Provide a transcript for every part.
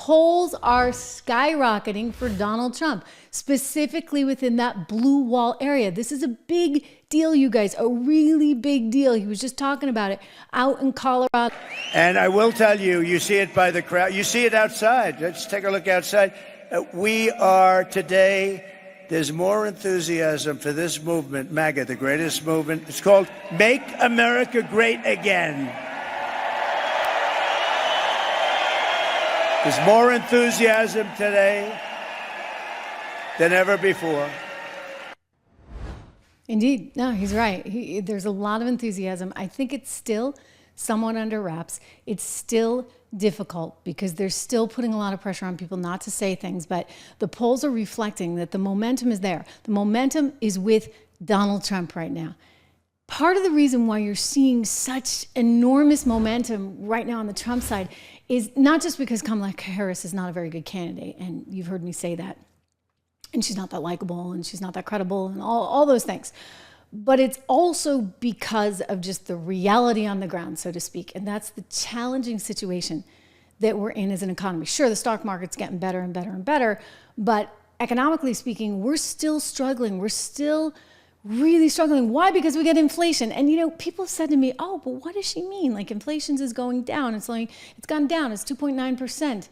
polls are skyrocketing for Donald Trump, specifically within that blue wall area. This is a big deal, you guys, a really big deal. He was just talking about it out in Colorado. And I will tell you, you see it by the crowd. You see it outside. Let's take a look outside. We are today, there's more enthusiasm for this movement, MAGA, the greatest movement. It's called Make America Great Again. There's more enthusiasm today than ever before. Indeed. No, he's right. There's a lot of enthusiasm. I think it's still somewhat under wraps. It's still difficult because they're still putting a lot of pressure on people not to say things, but the polls are reflecting that the momentum is there. The momentum is with Donald Trump right now. Part of the reason why you're seeing such enormous momentum right now on the Trump side is not just because Kamala Harris is not a very good candidate, and you've heard me say that, and she's not that likable, and she's not that credible, and all those things. But it's also because of just the reality on the ground, so to speak, and that's the challenging situation that we're in as an economy. Sure, the stock market's getting better and better and better, but economically speaking, we're still struggling. We're still really struggling. Why? Because we get inflation. And, you know, people have said to me, oh, but what does she mean? Like, inflation is going down. It's gone down. It's 2.9%.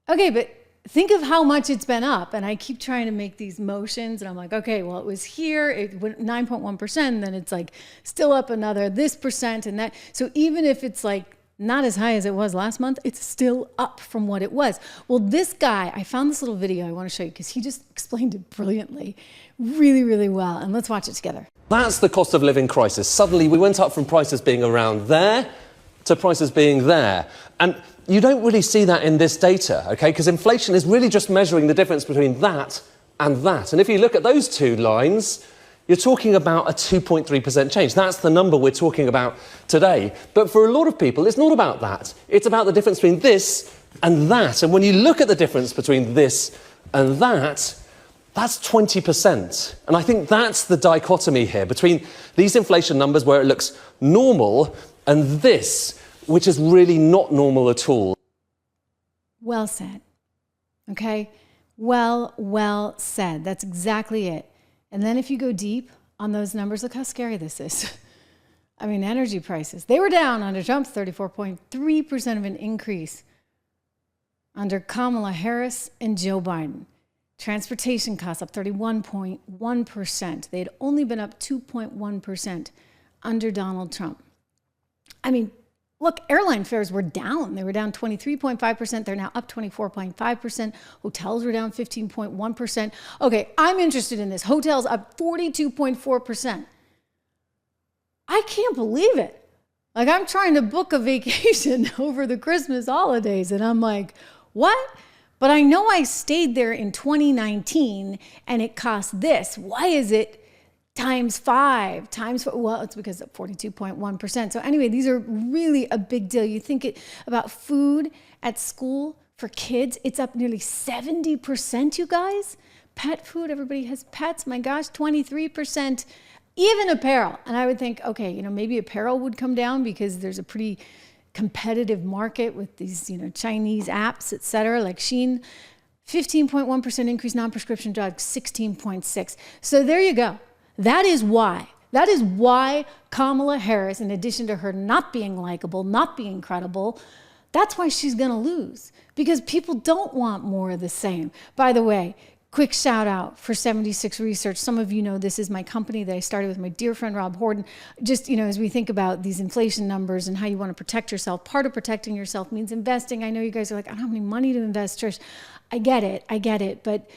Okay, but think of how much it's been up. And I keep trying to make these motions. And I'm like, okay, well, it was here. It went 9.1%. Then it's like still up another this percent and that. So even if it's like not as high as it was last month, it's still up from what it was. Well, this guy, I found this little video I want to show you because he just explained it brilliantly, really, really well. And let's watch it together. That's the cost of living crisis. Suddenly we went up from prices being around there to prices being there. And you don't really see that in this data, okay? Because inflation is really just measuring the difference between that and that. And if you look at those two lines, you're talking about a 2.3% change. That's the number we're talking about today. But for a lot of people, it's not about that. It's about the difference between this and that. And when you look at the difference between this and that, that's 20%. And I think that's the dichotomy here between these inflation numbers where it looks normal and this, which is really not normal at all. Well said. Okay? Well said. That's exactly it. And then if you go deep on those numbers, look how scary this is. I mean, energy prices, they were down under Trump's 34.3% of an increase under Kamala Harris and Joe Biden. Transportation costs up 31.1%. They had only been up 2.1% under Donald Trump. I mean, look, airline fares were down. They were down 23.5%. They're now up 24.5%. Hotels were down 15.1%. Okay, I'm interested in this. Hotels up 42.4%. I can't believe it. Like, I'm trying to book a vacation over the Christmas holidays, and I'm like, what? But I know I stayed there in 2019, and it cost this. Why is it times 5, well, it's because of 42.1%. So anyway, these are really a big deal. You think about food at school for kids, it's up nearly 70%, you guys. Pet food, everybody has pets, my gosh, 23%. Even apparel. And I would think, okay, you know, maybe apparel would come down because there's a pretty competitive market with these, you know, Chinese apps, et cetera, like Shein. 15.1% increase, non-prescription drugs, 16.6. So there you go. That is why Kamala Harris, in addition to her not being likable, not being credible, that's why she's going to lose, because people don't want more of the same. By the way, quick shout out for 76 Research. Some of you know this is my company that I started with my dear friend Rob Horton. Just, you know, as we think about these inflation numbers and how you want to protect yourself, part of protecting yourself means investing. I know you guys are like, I don't have any money to invest, Trish. I get it, but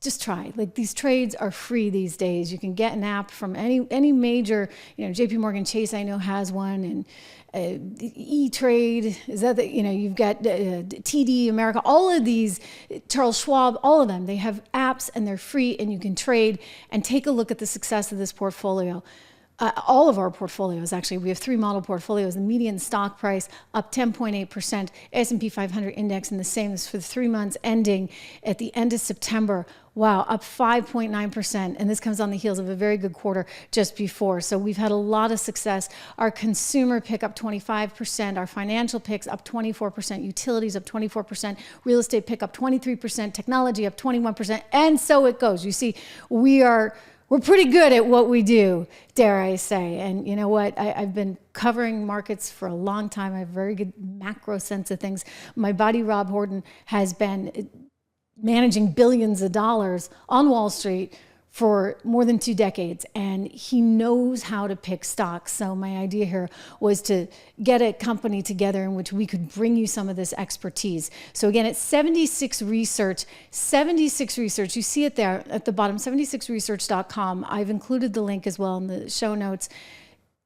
just try. Like, these trades are free these days. You can get an app from any major, you know, JP Morgan Chase I know has one, and E-Trade, is that the, you know, you've got TD America, all of these, Charles Schwab, all of them, they have apps and they're free and you can trade and take a look at the success of this portfolio. all of our portfolios, actually. We have 3 model portfolios. The median stock price up 10.8%. S&P 500 index in the same as for the 3 months ending at the end of September. Wow, up 5.9%. And this comes on the heels of a very good quarter just before. So we've had a lot of success. Our consumer pick up 25%. Our financial picks up 24%. Utilities up 24%. Real estate pick up 23%. Technology up 21%. And so it goes. You see, we're pretty good at what we do, dare I say. And you know what? I've been covering markets for a long time. I have a very good macro sense of things. My buddy, Rob Horton, has been managing billions of dollars on Wall Street for more than 2 decades, and he knows how to pick stocks. So my idea here was to get a company together in which we could bring you some of this expertise. So again, it's 76 Research. 76 Research, you see it there at the bottom, 76research.com. I've included the link as well in the show notes.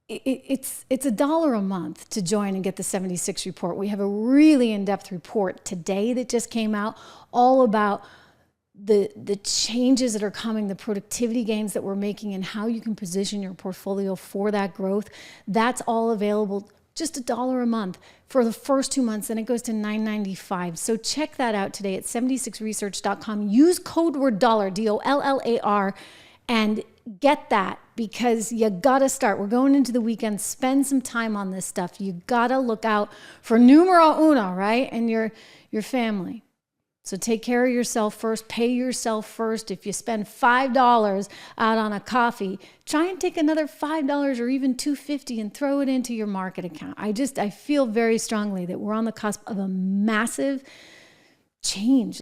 It's $1 a month to join and get the 76 report. We have a really in-depth report today that just came out, all about the changes that are coming, the productivity gains that we're making, and how you can position your portfolio for that growth. That's all available just $1 a month for the first 2 months, then it goes to $9.95. So check that out today at 76research.com. Use code word dollar, DOLLAR, and get that, because you gotta start. We're going into the weekend. Spend some time on this stuff. You gotta look out for numero uno, right? And your family. So take care of yourself first. Pay yourself first. If you spend $5 out on a coffee, try and take another $5 or even $2.50 and throw it into your market account. I feel very strongly that we're on the cusp of a massive change.